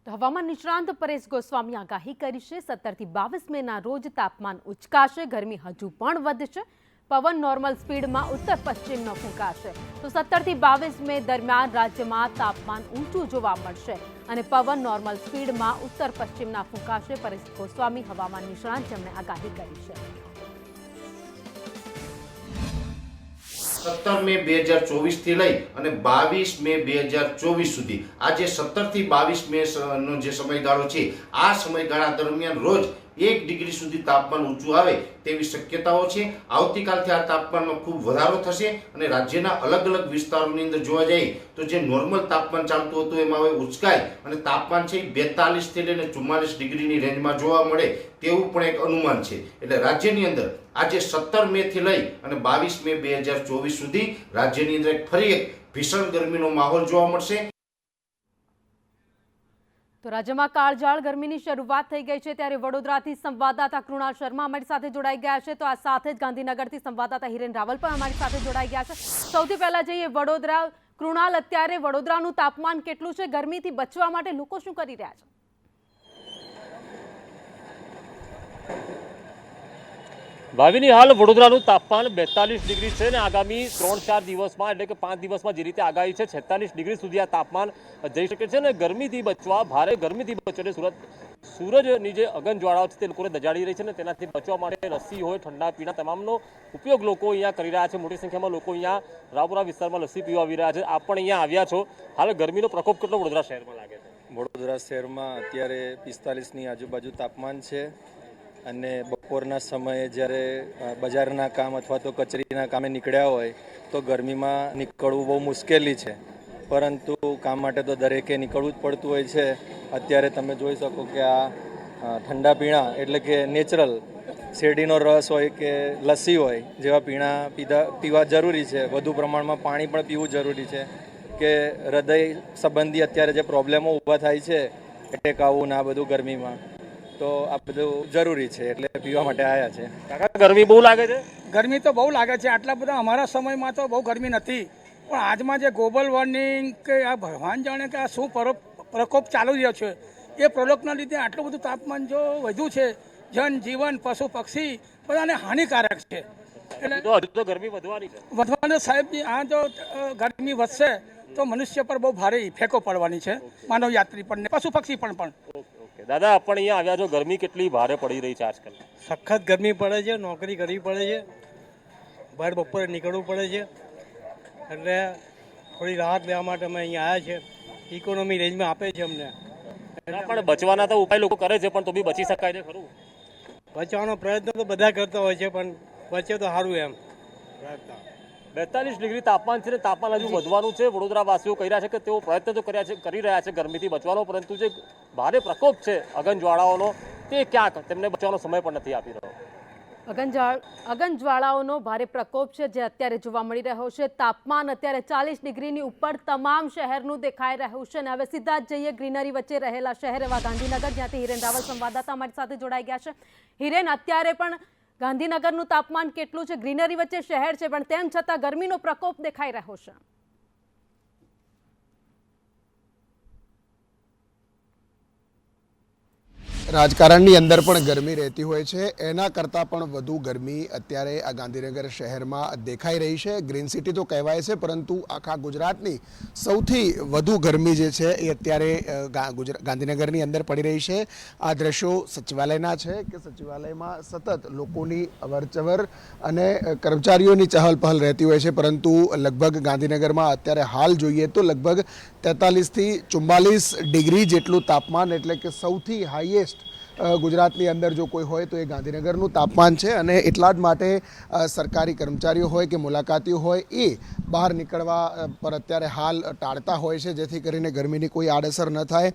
હવામાન નિષ્ણાંત પરેશ ગોસ્વામી આગાહી કરી છે 17 થી 22 મેના રોજ તાપમાન ઉચકાશે, ગરમી હજુ પણ વધશે, પવન નોર્મલ સ્પીડમાં ઉત્તર પશ્ચિમનો ફૂંકાશે। તો 17 થી 22 મે દરમિયાન રાજ્યમાં તાપમાન ઊંચું જોવા મળશે અને પવન નોર્મલ સ્પીડમાં ઉત્તર પશ્ચિમના ફૂંકાશે। પરેશ ગોસ્વામી હવામાન નિષ્ણાંત જેમણે આગાહી કરી છે। 17 મે 2024 થી લઈ અને 22 મે 2024 સુધી આ જે 17 થી 22 મે નો જે સમયગાળો છે આ સમયગાળા દરમિયાન રોજ 1 ડિગ્રી સુધી તાપમાન ઊંચું આવે તેવી શક્યતાઓ છે। આવતીકાલથી આ તાપમાનમાં ખૂબ વધારો થશે અને રાજ્યના અલગ અલગ વિસ્તારોની અંદર જોવા જઈએ તો જે નોર્મલ તાપમાન ચાલતું હતું એમાં હવે ઉચકાય અને તાપમાન છે 42 થી લઈને 44 ડિગ્રીની રેન્જમાં જોવા મળે તેવું પણ એક અનુમાન છે। એટલે રાજ્યની અંદર આજે 17 મે થી લઈ અને 22 મે 2024 સુધી રાજ્યની અંદર ફરી એક ભીષણ ગરમીનો માહોલ જોવા મળશે। તો રાજ્યમાં કાળઝાળ ગરમીની શરૂઆત થઈ ગઈ છે, ત્યારે વડોદરાથી સંવાદદાતા કૃણાલ શર્મા અમારી સાથે જોડાઈ ગયા છે। તો આ સાથે જ ગાંધીનગરથી સંવાદદાતા હિરેન રાવલ પણ અમારી સાથે જોડાઈ ગયા છે। સૌથી પહેલા જઈએ વડોદરા। કૃણાલ, અત્યારે વડોદરાનું તાપમાન કેટલું છે? ગરમીથી બચવા માટે લોકો શું કરી રહ્યા છે? ભાવિની હાલ વડોદરાનું તાપમાન 42 ડિગ્રી છે ને આગામી 3-4 દિવસમાં એટલે કે 5 દિવસમાં જે રીતે આગાહી છે 46 ડિગ્રી સુધી આ તાપમાન જઈ શકે છે ને ગરમીથી બચવા, ભારે ગરમીથી બચવા સૂરજની જે અગનજ્વાળાઓ છે તે લોકોને દજાડી રહી છે ને તેનાથી બચવા માટે લસ્સી હોય, ઠંડા પીણા તમામનો ઉપયોગ લોકો અહીંયા કરી રહ્યા છે। મોટી સંખ્યામાં લોકો અહીંયા રાવપુરા વિસ્તારમાં લસ્સી પીવા આવી રહ્યા છે। આપ પણ અહીંયા આવ્યા છો, હાલ ગરમીનો પ્રકોપ કેટલો વડોદરા શહેરમાં લાગે છે? વડોદરા શહેરમાં અત્યારે 45ની આજુબાજુ તાપમાન છે અને બપોરના સમયે જ્યારે બજારના કામ અથવા તો કચેરીના કામે નીકળ્યા હોય તો ગરમીમાં નીકળવું બહુ મુશ્કેલી છે, પરંતુ કામ માટે તો દરેકે નીકળવું જ પડતું હોય છે। અત્યારે તમે જોઈ શકો કે આ ઠંડા પીણા એટલે કે નેચરલ શેરડીનો રસ હોય કે લસ્સી હોય જેવા પીણા પીવા જરૂરી છે। વધુ પ્રમાણમાં પાણી પણ પીવું જરૂરી છે કે હૃદય સંબંધી અત્યારે જે પ્રોબ્લેમો ઊભા થાય છે, એટેક આવવું ને આ બધું ગરમીમાં, તો આ બધું જરૂરી છે એટલે પીવા માટે આવ્યા છે। કાકા, ગરમી બહુ લાગે છે? ગરમી તો બહુ લાગે છે। આટલા બધા અમારા સમયમાં તો બહુ ગરમી નથી, પણ આજમાં જે ગ્લોબલ વોર્મિંગ કે આ ભગવાન જાણે કે આ શું પ્રકોપ ચાલુ રહ્યો છે, એ પ્રલોકના લીધે આટલું બધું તાપમાન જો વધ્યું છે, જનજીવન પશુ પક્ષી બધાને હાનિકારક છે। એટલે હજુ તો ગરમી વધવાની છે। વધવાનું સાહેબજી, આ જો ગરમી વધશે તો મનુષ્ય પર બહુ ભારે ઇફેક્ટો પડવાની છે, માનવ યાત્રી પર ને પશુ પક્ષી પણ। દાદા, આપ પણ અહીંયા આવ્યા છો, ગરમી કેટલી ભારે પડી રહી છે આજકાલ? સખત ગરમી પડે છે, નોકરી કરવી પડે છે, બહાર બપોરે નીકળવું પડે છે, એટલે થોડી રાહત લેવા માટે અમે અહીંયા આવ્યા છે। ઇકોનોમી રેન્જમાં આપે છે અમને, પણ બચવાના તો ઉપાય લોકો કરે છે, પણ તો બી બચી શકાય છે ખરું? બચવાનો પ્રયત્ન તો બધા કરતા હોય છે, પણ બચે તો સારું એમ પ્રયત્ન। 42 ડિગ્રી તાપમાન છે ને તાપમાન હજુ વધવાનું છે। વડોદરાવાસીઓ કહી રહ્યા છે કે તેઓ પ્રયત્ન તો કરી રહ્યા છે ગરમીથી બચવાનો, પરંતુ જે ભારે પ્રકોપ છે અગનજ્વાળાઓનો તે ક્યાંક તેમને બચવાનો સમય પણ નથી આપી રહ્યો। અગનજ્વાળાઓનો ભારે પ્રકોપ છે જે અત્યારે જોવા મળી રહ્યો છે। તાપમાન અત્યારે 40 ડિગ્રીની ઉપર તમામ શહેરનું દેખાઈ રહ્યું છે અને હવે સીધા જ જઈએ ગ્રીનરી વચ્ચે રહેલા શહેર એવા ગાંધીનગર, જ્યાંથી હિરેન રાવલ સંવાદદાતા અમારી સાથે જોડાઈ ગયા છે। હિરેન, અત્યારે પણ ગાંધીનગરનું તાપમાન કેટલું છે? ગ્રીનરી વચ્ચે શહેર છે પણ તેમ છતાં ગરમીનો પ્રકોપ દેખાઈ રહ્યો છે। રાજકારણની અંદર પણ ગરમી રહેતી હોય છે, એના કરતાં પણ વધુ ગરમી અત્યારે આ ગાંધીનગર શહેરમાં દેખાઈ રહી છે। ગ્રીન સિટી તો કહેવાય છે, પરંતુ આખા ગુજરાતની સૌથી વધુ ગરમી જે છે એ અત્યારે ગાંધીનગરની અંદર પડી રહી છે। આ દ્રશ્યો સચિવાલયના છે કે સચિવાલયમાં સતત લોકોની અવરજવર અને કર્મચારીઓની ચહલ પહલ રહેતી હોય છે, પરંતુ લગભગ ગાંધીનગરમાં અત્યારે હાલ જોઈએ તો લગભગ 43 થી 44 ડિગ્રી જેટલું તાપમાન, એટલે કે સૌથી હાઈએસ્ટ ગુજરાતની અંદર જો કોઈ હોય તો એ ગાંધીનગરનું તાપમાન છે। અને એટલા જ માટે સરકારી કર્મચારીઓ હોય કે મુલાકાતીઓ હોય એ બહાર નીકળવા પર અત્યારે હાલ ટાળતા હોય છે, જેથી કરીને ગરમીની કોઈ આડઅસર ન થાય।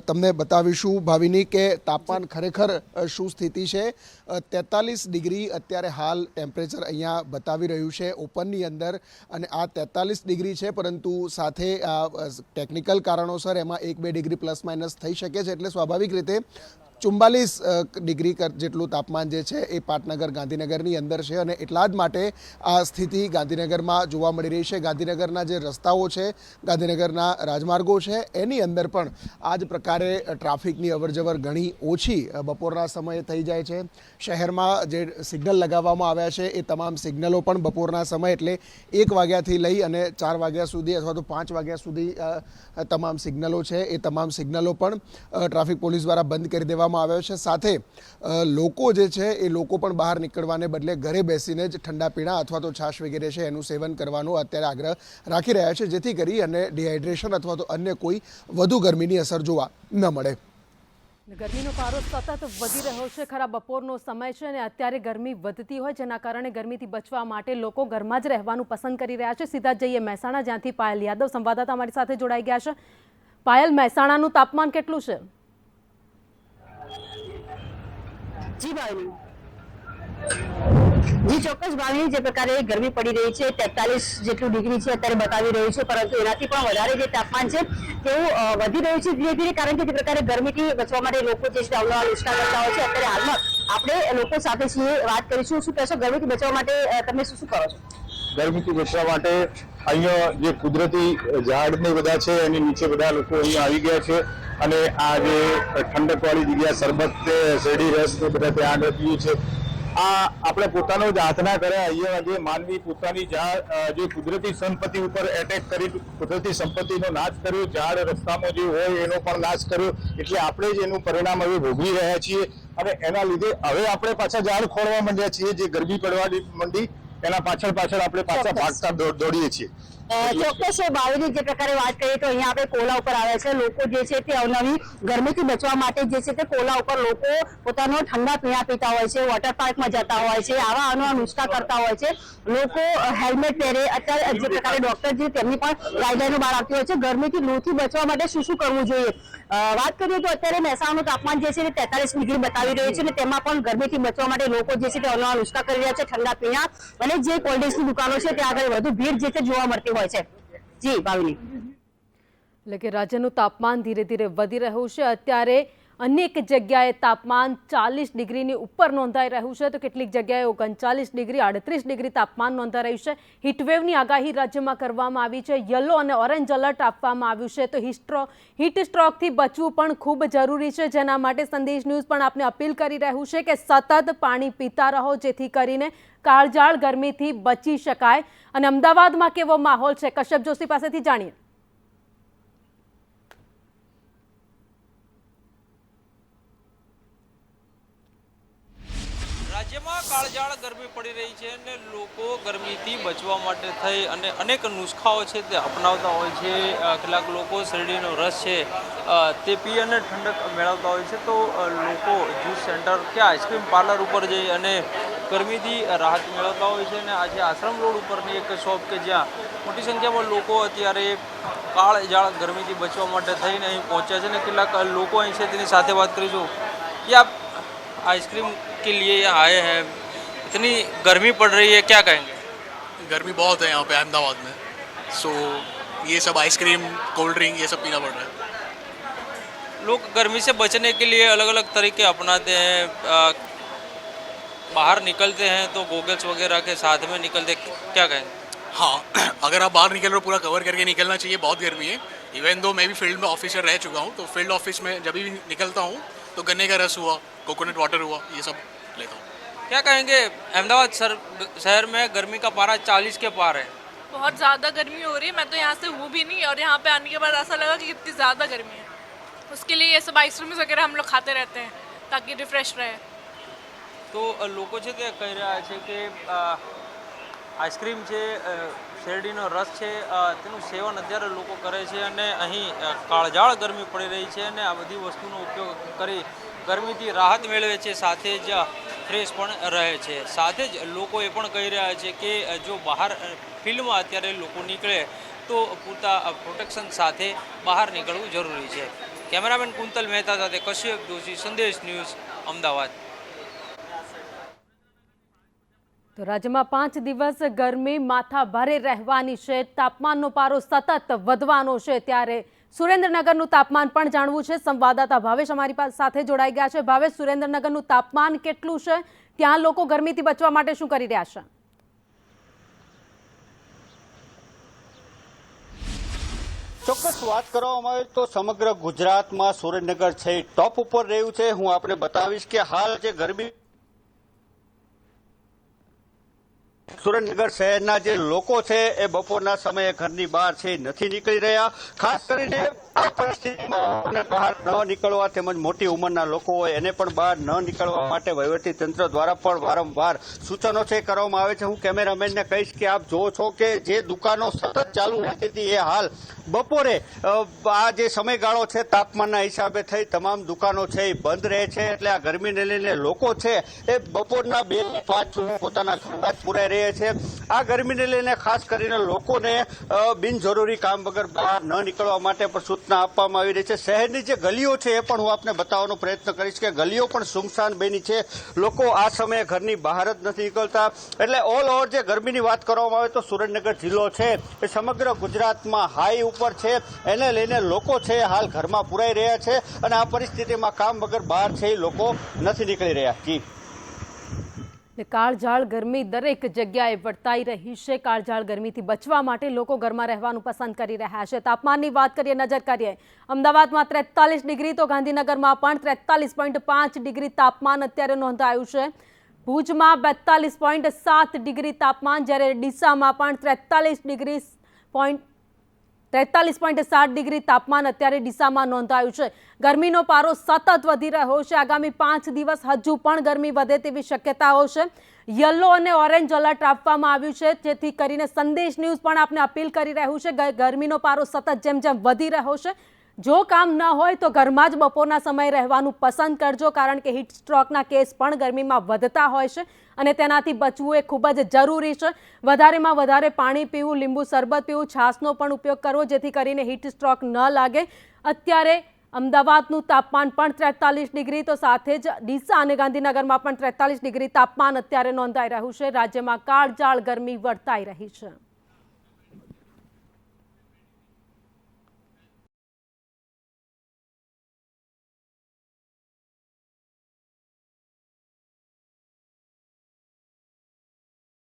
તમને બતાવીશું ભાવિની કે તાપમાન ખરેખર શું સ્થિતિ છે। 43 ડિગ્રી અત્યારે હાલ ટેમ્પરેચર અહીંયા બતાવી રહ્યું છે ઓપનની અંદર, અને આ 43 ડિગ્રી છે, પરંતુ સાથે ટેકનિકલ કારણોસર એમાં 1-2 ડિગ્રી પ્લસ માઇનસ થઈ શકે છે, એટલે સ્વાભાવિક રીતે 44 ડિગ્રી જેટલું તાપમાન જે છે એ પાટનગર ગાંધીનગરની અંદર છે અને એટલા જ માટે આ સ્થિતિ ગાંધીનગરમાં જોવા મળી રહી છે. ગાંધીનગરના જે રસ્તાઓ છે, ગાંધીનગરના રાજમાર્ગો છે, એની અંદર પણ આ જ પ્રકારે ટ્રાફિકની અવરજવર ઘણી ઓછી બપોરના સમયે થઈ જાય છે. શહેરમાં જે સિગ્નલ લગાવવામાં આવ્યા છે એ તમામ સિગ્નલો પણ બપોરના સમય એટલે 1 વાગ્યાથી લઈ અને 4 વાગ્યા સુધી અથવા તો 5 વાગ્યા સુધી તમામ સિગ્નલો છે એ તમામ સિગ્નલો પણ ટ્રાફિક પોલીસ દ્વારા બંધ કરી દેવામાં આવ્યો છે. સાથે લોકો જે છે એ લોકો પણ બહાર નીકળવાને બદલે ઘરે બેસીને જ ઠંડા પીણા અથવા તો છાશ વગેરે છે એનું સેવન કરવાનો અત્યારે આગ્રહ રાખી રહ્યા છે, જેથી કરી અને ડિહાઇડ્રેશન અથવા તો અન્ય કોઈ વધુ ગરમીની અસર જોવા ન મળે. ગરમીનો પારો સતત વધી રહ્યો છે. ખરા બપોરનો સમય છે અને અત્યારે ગરમી વધતી હોય જેના કારણે ગરમીથી બચવા માટે લોકો ઘરમાં જ રહેવાનું પસંદ કરી રહ્યા છે. સીધા જઈએ મહેસાણા, જ્યાંથી પાયલ યાદવ સંવાદદાતા અમારી સાથે જોડાઈ ગયા છે. પાયલ, મહેસાણાનું તાપમાન કેટલું છે? જી ભાવિની, જી ચોક્કસ ભાવિની, જે પ્રકારે ગરમી પડી રહી છે 43 જેટલું ડિગ્રી છે અત્યારે બતાવી રહ્યું છે, પરંતુ એનાથી પણ વધારે જે તાપમાન છે તેવું વધી રહ્યું છે ધીરે ધીરે, કારણ કે જે પ્રકારે ગરમીથી બચવા માટે લોકો જે છે અવનવા નુસ્ખા કરતા હોય છે. અત્યારે હાલમાં આપણે લોકો સાથે છીએ, વાત કરીશું. શું કહેશો, ગરમીથી બચવા માટે તમે શું શું કરો છો? ગરમીથી બચવા માટે અહીંયા જે કુદરતી ઝાડ ને બધા છે એની નીચે બધા લોકો અહીંયા આવી ગયા છે અને આ જે ઠંડક વાળી જગ્યા, શરબત છે, શેરડી રસ ને બધા ત્યાં આગળ પીએ છે. આ આપણે પોતાનો જ હાથ ના કરે. અહીંયા જે માનવી પોતાની જે કુદરતી સંપત્તિ ઉપર એટેક કરી કુદરતી સંપત્તિનો નાશ કર્યો, ઝાડ રસ્તામાં જે હોય એનો પણ નાશ કર્યો, એટલે આપણે જ એનું પરિણામ હવે ભોગવી રહ્યા છીએ અને એના લીધે હવે આપણે પાછા ઝાડ ખોળવા માંડ્યા છીએ. જે ગરમી પડવા માંડી એના પાછળ આપણે પાછા ભાગતા દોડીએ છીએ. ચોક્કસ ભાવિની, જે પ્રકારે વાત કરીએ તો અહીંયા આપણે કોલા ઉપર આવ્યા છે. લોકો જે છે તે અવનવી ગરમીથી બચવા માટે જે છે તે કોલા ઉપર લોકો પોતાનો ઠંડા પીણા પીતા હોય છે, વોટર પાર્કમાં જતા હોય છે, આવા અનવા નુસ્ખા કરતા હોય છે. લોકો હેલ્મેટ પહેરે. અત્યારે જે પ્રકારે ડોક્ટર જે તેમની પણ ગાઈડલાઈનો બહાર આવતી હોય છે ગરમીથી લૂથી બચવા માટે શું શું કરવું જોઈએ. વાત કરીએ તો અત્યારે મહેસાણાનું તાપમાન જે છે તે 43 ડિગ્રી બતાવી રહ્યું છે અને તેમાં પણ ગરમીથી બચવા માટે લોકો જે છે તે અનવા નુસ્ખા કરી રહ્યા છે. ઠંડા પીણા અને જે કોલ્ડ ડ્રિંક્સની દુકાનો છે ત્યાં આગળ વધુ ભીડ જે છે જોવા મળતી હોય છે. જી ભાવિની, એટલે કે રાજ્યનું તાપમાન ધીરે ધીરે વધી રહ્યું છે. અત્યારે અનેક જગ્યાએ તાપમાન 40 ડિગ્રીની ઉપર નોંધાઈ રહ્યું છે, તો કેટલીક જગ્યાએ 39 ડિગ્રી, 38 ડિગ્રી તાપમાન નોંધાઈ રહ્યું છે. હીટવેવની આગાહી રાજ્યમાં કરવામાં આવી છે. યલો અને ઓરેન્જ એલર્ટ આપવામાં આવ્યું છે. તો હીટ સ્ટ્રોકથી બચવું પણ ખૂબ જરૂરી છે, જેના માટે સંદેશ ન્યૂઝ પણ આપને અપીલ કરી રહ્યું છે કે સતત પાણી પીતા રહો, જેથી કરીને કાળઝાળ ગરમીથી બચી શકાય. અને અમદાવાદમાં કેવો માહોલ છે, કશ્યપ જોશી પાસેથી જાણીએ. રાજ્યમાં કાળઝાળ ગરમી પડી રહી છે અને લોકો ગરમીથી બચવા માટે થઈ અને અનેક નુસ્ખાઓ છે તે અપનાવતા હોય છે. કેટલાક લોકો શેરડીનો રસ છે તે પી અને ઠંડક મેળવતા હોય છે. તો લોકો જ્યુસ સેન્ટર કે આઈસ્ક્રીમ પાર્લર ઉપર જઈ અને ગરમીથી રાહત મેળવતા હોય છે. અને આજે આશ્રમ રોડ ઉપરની એક શોપ કે જ્યાં મોટી સંખ્યામાં લોકો અત્યારે કાળઝાળ ગરમીથી બચવા માટે થઈને અહીં પહોંચ્યા છે અને કેટલાક લોકો અહીં છે તેની સાથે વાત કરીશું કે આપ आइसक्रीम के लिए यहाँ आए हैं, इतनी गर्मी पड़ रही है, क्या कहेंगे? गर्मी बहुत है यहाँ पे अहमदाबाद में, सो ये सब आइसक्रीम, कोल्ड ड्रिंक ये सब पीना पड़ रहा है. लोग गर्मी से बचने के लिए अलग अलग तरीके अपनाते हैं. बाहर निकलते हैं तो गॉगल्स वगैरह के साथ में निकलते, क्या कहेंगे? हाँ, अगर आप बाहर निकल रहे हो पूरा कवर करके निकलना चाहिए. बहुत गर्मी है. इवन दो मैं भी फील्ड में ऑफिसर रह चुका हूँ, तो फील्ड ऑफिस में जब भी निकलता हूँ तो गन्ने का रस हुआ, कोकोनट वाटर हुआ, ये सब लेता हूँ. क्या कहेंगे, अहमदाबाद शहर में गर्मी का पारा 40 के पार है. बहुत ज़्यादा गर्मी हो रही है. मैं तो यहाँ से हूँ भी नहीं और यहाँ पे आने के बाद ऐसा लगा कि कितनी ज़्यादा गर्मी है. उसके लिए ये सब आइसक्रीम वगैरह हम लोग खाते रहते हैं ताकि रिफ्रेश रहे. તો લોકો છે તે કહી રહ્યા છે કે આઈસ્ક્રીમ છે, શેરડીનો રસ છે, તેનું સેવન અત્યારે લોકો કરે છે અને અહીં કાળઝાળ ગરમી પડી રહી છે અને આ બધી વસ્તુનો ઉપયોગ કરી ગરમીથી રાહત મેળવે છે, સાથે જ ફ્રેશ પણ રહે છે. સાથે જ લોકો એ પણ કહી રહ્યા છે કે જો બહાર ફિલ્ડમાં અત્યારે લોકો નીકળે તો પૂરતા પ્રોટેક્શન સાથે બહાર નીકળવું જરૂરી છે. કેમેરામેન કુંતલ મહેતા સાથે કશ્યપ જોશી, સંદેશ ન્યૂઝ, અમદાવાદ. તો રાજ્યમાં 5 દિવસ ગરમી માથા ભારે રહેવાની છે. તાપમાનનો પારો સતત વધવાનો છે, ત્યારે સુરેન્દ્રનગરનું તાપમાન પણ જાણવું છે। સંવાદદાતા ભાવેશ અમારી સાથે જોડાઈ ગયા છે। ભાવેશ, સુરેન્દ્રનગરનું તાપમાન કેટલું છે? ત્યાં લોકો ગરમીથી બચવા માટે શું કરી રહ્યા છે? ચોક્કસ વાત કરવામાં આવે તો સમગ્ર ગુજરાતમાં સુરેન્દ્રનગર છે ટોપ ઉપર રહ્યું છે। હું આપને બતાવીશ કે હાલ જે ગરમી સુરેન્દ્રનગર શહેરના જે લોકો છે એ બપોરના સમયે ઘરની બહાર છે નથી નીકળી રહ્યા। ખાસ કરીને આ પરિસ્થિતિમાં બહાર ન નીકળવા તેમજ મોટી ઉંમરના લોકો હોય એને પણ બહાર ન નીકળવા માટે વહીવટી તંત્ર દ્વારા પણ વારંવાર સૂચનો છે કરવામાં આવે છે। હું કેમેરામેનને કહીશ કે આપ જુઓ છો કે જે દુકાનો સતત ચાલુ રહેતી હતી એ હાલ બપોરે આ જે સમયગાળો છે તાપમાનના હિસાબે થઈ તમામ દુકાનો છે એ બંધ રહે છે। એટલે આ ગરમીને લઈને લોકો છે એ બપોરના 2 થી 5 સુધી પોતાના ઘરમાં જ પુરાઈ રહ્યા છે। આ ગરમીને લઈને ખાસ કરીને લોકોને બિનજરૂરી કામ વગર બહાર ન નીકળવા માટે પણ સૂચના આપવામાં આવી રહી છે। શહેરની જે ગલીઓ છે એ પણ હું આપને બતાવવાનો પ્રયત્ન કરીશ કે ગલીઓ પણ સુમસાન બની છે। લોકો આ સમયે ઘરની બહાર જ નથી નીકળતા। એટલે ઓલ ઓવર જે ગરમીની વાત કરવામાં આવે તો સુરેન્દ્રનગર જિલ્લો છે એ સમગ્ર ગુજરાતમાં હાઈ ઉપર છે। એને લઈને લોકો છે હાલ ઘરમાં પુરાઈ રહ્યા છે અને આ પરિસ્થિતિમાં કામ વગર બહાર છે લોકો નથી નીકળી રહ્યા। જી, કાળઝાળ ગરમી દરેક જગ્યાએ વર્તાઈ રહી છે। કાળઝાળ ગરમીથી બચવા માટે લોકો ઘરમાં રહેવાનું પસંદ કરી રહ્યા છે। તાપમાનની વાત કરીએ, નજર કરીએ, અમદાવાદમાં 43 ડિગ્રી તો ગાંધીનગરમાં પણ 43.5 ડિગ્રી તાપમાન અત્યારે નોંધાયું છે। ભુજમાં 42.7 ડિગ્રી તાપમાન, જ્યારે ડીસામાં પણ 43.7 ડિગ્રી તાપમાન અત્યારે ડીસામાં નોંધાયું છે। ગરમીનો પારો સતત વધી રહ્યો છે। આગામી 5 દિવસ હજુ પણ ગરમી વધે તેવી શક્યતાઓ છે। યલો અને ઓરેન્જ એલર્ટ આપવામાં આવ્યું છે, જેથી કરીને સંદેશ ન્યૂઝ પણ આપને અપીલ કરી રહ્યું છે ગરમીનો પારો સતત જેમ જેમ વધી રહ્યો છે, જો કામ ન હોય તો ઘરમાં જ બપોરના સમયે રહેવાનું પસંદ કરજો, કારણ કે હીટ સ્ટ્રોકના કેસ પણ ગરમીમાં વધતા હોય છે અને તેનાથી બચવું એ ખૂબ જ જરૂરી છે। વધારેમાં વધારે પાણી પીવું, લીંબુ શરબત પીવું, છાશનો પણ ઉપયોગ કરવો, જેથી કરીને હીટ સ્ટ્રોક ન લાગે। અત્યારે અમદાવાદનું તાપમાન પણ 43 ડિગ્રી તો સાથે જ ડીસા અને ગાંધીનગરમાં પણ 43 ડિગ્રી તાપમાન અત્યારે નોંધાઈ રહ્યું છે। રાજ્યમાં કાળઝાળ ગરમી વર્તાઈ રહી છે।